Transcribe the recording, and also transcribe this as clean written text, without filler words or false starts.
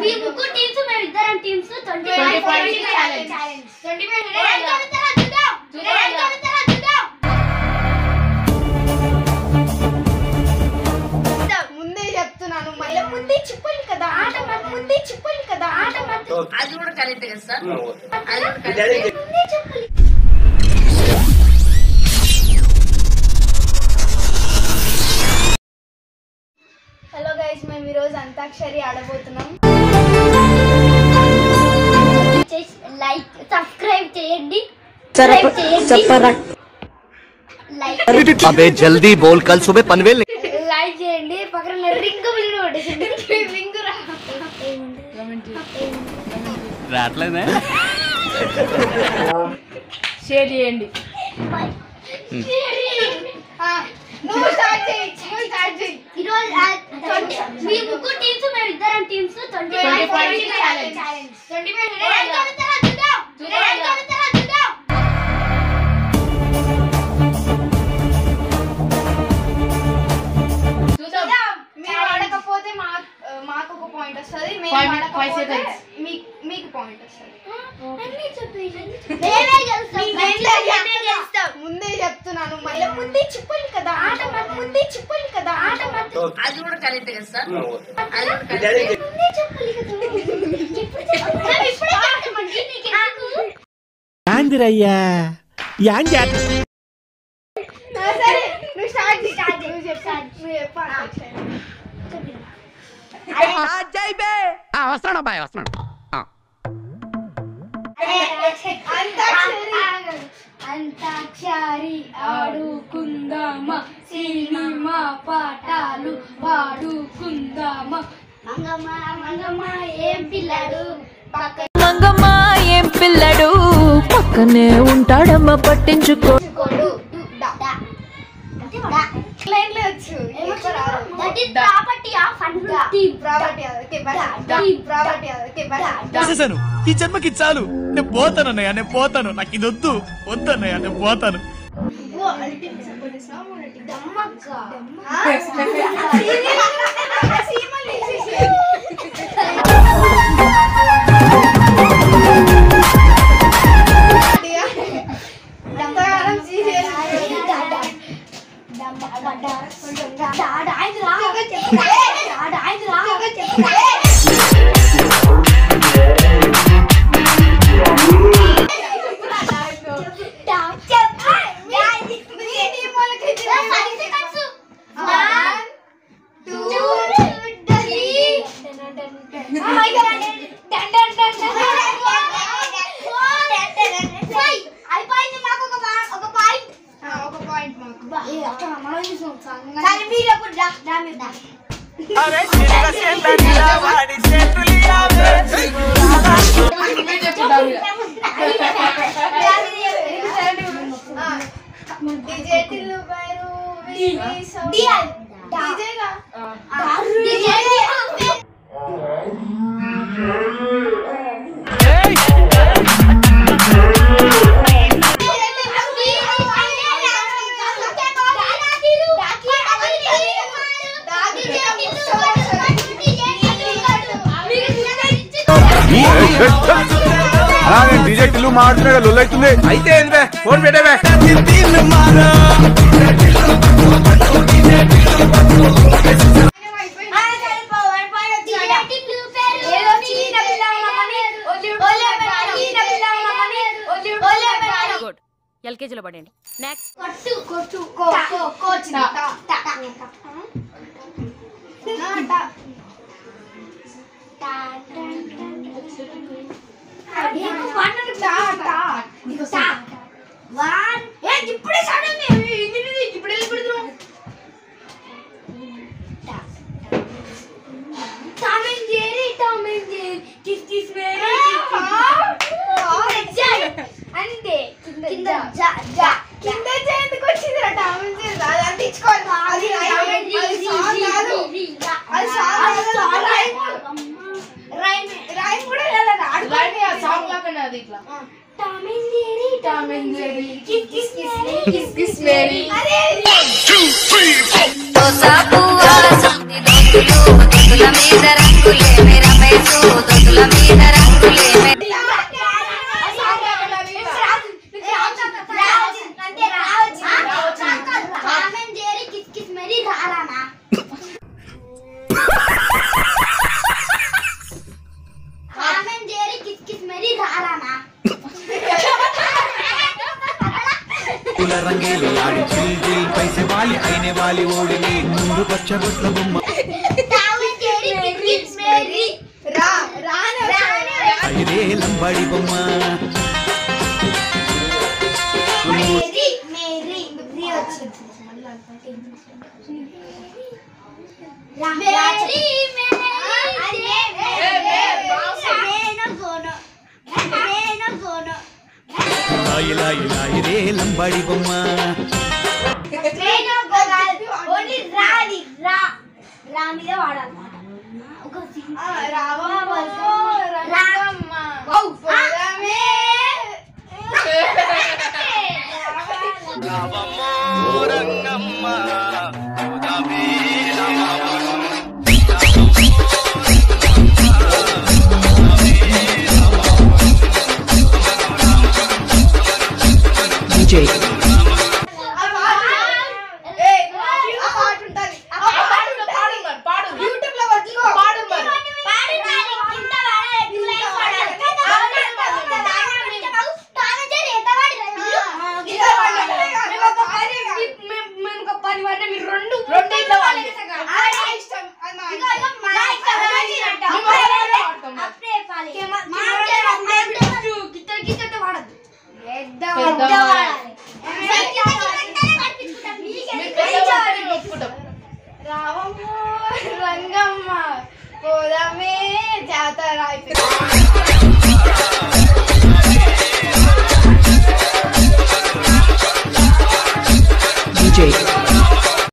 మీ ముగ్గురు టీమ్స్ మేము ఇద్దరం టీమ్స్ 25 పాయింట్స్ ఛాలెంజ్ 25 ముందే చెప్తున్నాను మళ్ళీ ముందే చెప్పాలి కదా ఆట ముందే చెప్పాలి కదా ఆట అది కూడా కరెక్ట్ కదా సార్ ముందే చెప్పాలి. హలో గైస్, మేము ఈరోజు అంతాక్షరి ఆడబోతున్నాం. లైక్ సబ్స్క్రైబ్ చేయండి. अबे जल्दी बोल, कल सुबह पनवेल లైక్ చేయండి, పక్కన రింగ్ బిల్ కొట్టేయండి. రింగ్ రాట్లేదా షేర్ చేయండి. నువ్వు స్టార్ట్ చేయి. ఈరోజు మీ ముగ్గురు టీమ్స్ మేము ఇద్దరం టీమ్స్ 25 పాయింట్స్ ఛాలెంజ్ 25 మీరు ఆడకపోతే మాకు ఒక పాయింట్ వస్తుంది, మేము ఆడకపోతే మీకు పాయింట్ వస్తుంది. ముందే చెప్తున్నాను మళ్ళీ ముందే చెప్పాలి కదా ఆట ముందే చెప్పాలి కదా ఆట అది కూడా కరెక్ట్ కదా సార్ ముందే చెప్పాలి యాందిరయ్యా యాంది సరే నువ్వు స్టార్ట్ నువ్వు చెప్పాలి. వస్తున్నాడు అబ్బాయి వస్తున్నాడు. అంతాక్షరి ఆడుకుందామా, సినిమా పాఠాలు పాడుకుందామా. మంగమ్మ ఏం పిల్లడు మంగమ్మ ఏం పిల్లడు పక్కనే ఉంటాడమ్మ పట్టించుకో. లైన్లో వచ్చు చేసేసాను ఈ జన్మకి చాలు. నేను పోతాను అన్నయ్య, నేను పోతాను. నాకు ఇది వద్దు వద్దన్నయ్య, నేను పోతాను. డీజే టిల్లు మాడుతున్నాడు, లొల్లైతుంది. అయితే ఫోన్ పెట్టేవే. ఎల్కేజీలో పడండి. నెక్స్ట్ ఇప్పుడే ఇప్పుడే అంతే కింద ఎందుకు వచ్చింది రైమ్ కూడా మీద రంగులే మీద రంగులేనే కుల రంగేలి ఆడి చిల్ చిల్ పైసే వాలి అయినే వాలి ఓడిని ముందు పచ్చబొట్ల బొమ్మ ఇదే లంబాడి బొమ్మ ఇలా ఇలా ఇదే లంబాడి బొమ్మ రా మీద వాడాలన్నమాట రావమ్మ రంగమ్మ పోదామే జాతర అయిపోయింది